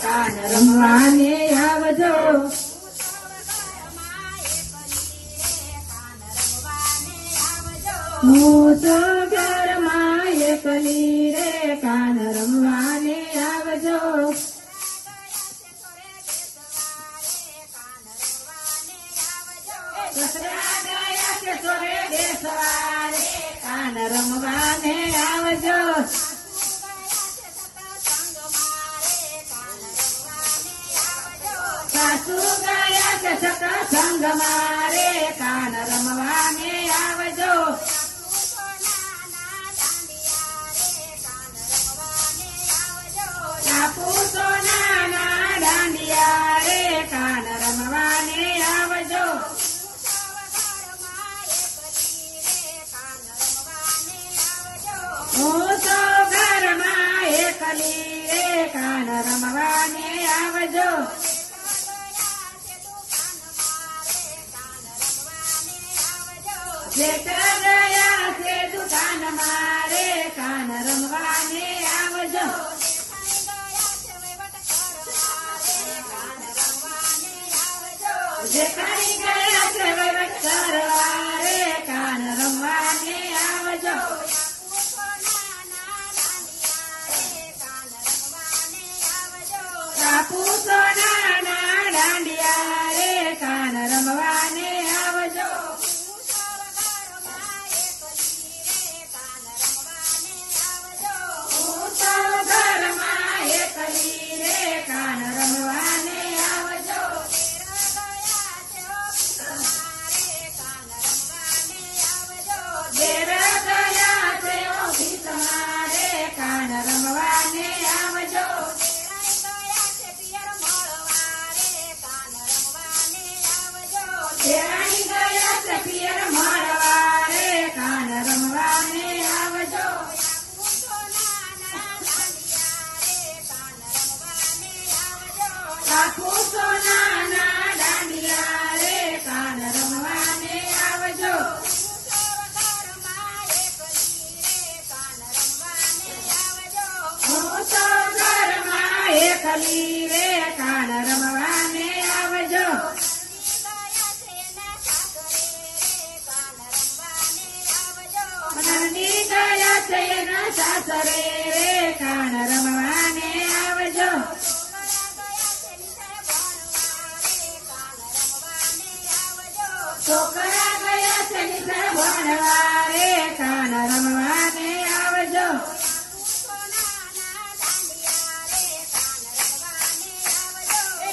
કાન રમવાને આવજો. હું તો ઘરમાં એકલી રે કાન રમવાને આવજો. સસરા ગયા છે સોરે બેસવારે કાન રમવાને આવજો. સાસુ ગયા છે સત્સંગ મારે કાન રમવાને આવજો. બાપુ સોનાના દાંડિયા રે કાન રમવાને આવજો. હું તો ઘરમાં એકલી રે કાન રમવાને આવજો. જેઠ ગયા છે દુકાન મારે કાન રમવાને આવજો. જેઠાણી ગયા છે વહીવટ કરવા રે કાન રમવાને આવજો. બાપુ સોનાના દાંડિયા રે કાન રમવાને આવજો. હું તો ઘરમાં એકલી રે કાન રમવાને આવજો. ઘેર ગયા છે ઓફિસ મારે કાન રમવાને આવજો. દેરાણી ગયા છે પિયર મળવા રે કાન રમવાને આવજો. બાપુ સોનાના દાંડિયા રે કાન રમવાને આવજો. હું તો ઘરમાં એકલી રે કાન રમવાને આવજો. નંદી ગયા છે એના સાસરે રે કાન રમવાને આવજો. છોકરા ગયા છે નિસર ભણવા રે કાન રમવાને આવજો.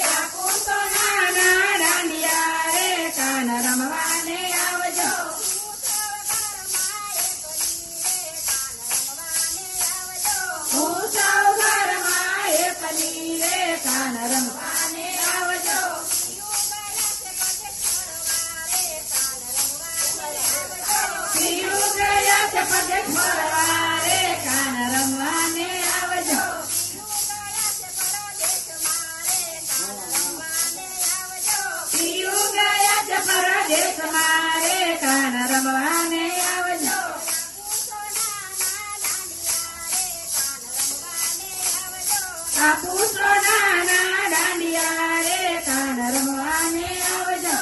બાપુ સોનાના દાંડિયા રે કાન રમવાને આવજો. હું સૌ ઘરમાં એકલી રે કાન રમવાને આવજો. પીયું ગયા છે પગે ફરવા રે કાન રમવાને આવજો. પીયું ગયા છે પરદેશ મારે કાન રમવાને આવજો. બાપુ સોનાના દાંડિયા રે કાન રમવાને આવજો.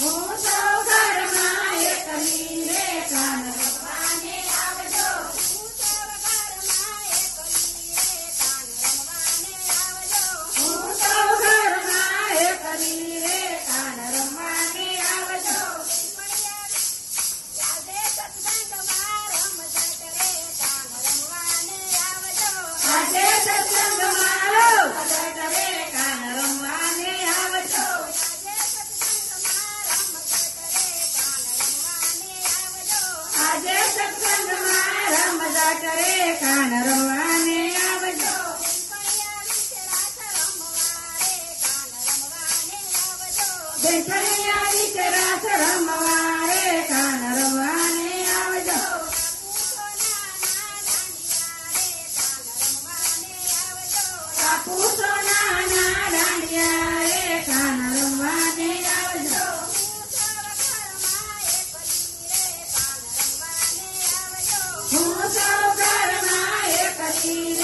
હું સૌ ઘરમાં એકલી રે કાન રમવાને આવજો. હું સૌ ઘરમાં એકલી રે કાન રમવાને આવજો. આજે સત્સંગ મારો ભગત રે કાન રમવાને આવજો. આજે સત્સંગમાં રમઝટ રે કાન રમવાને આવજો. બેઠણિયા નીચે રાસ રમવા રે કાન રમવાને આવજો. બાપુ સોનાના દાંડિયા રે કાન રમવાને આવજો. હું સૌ મારી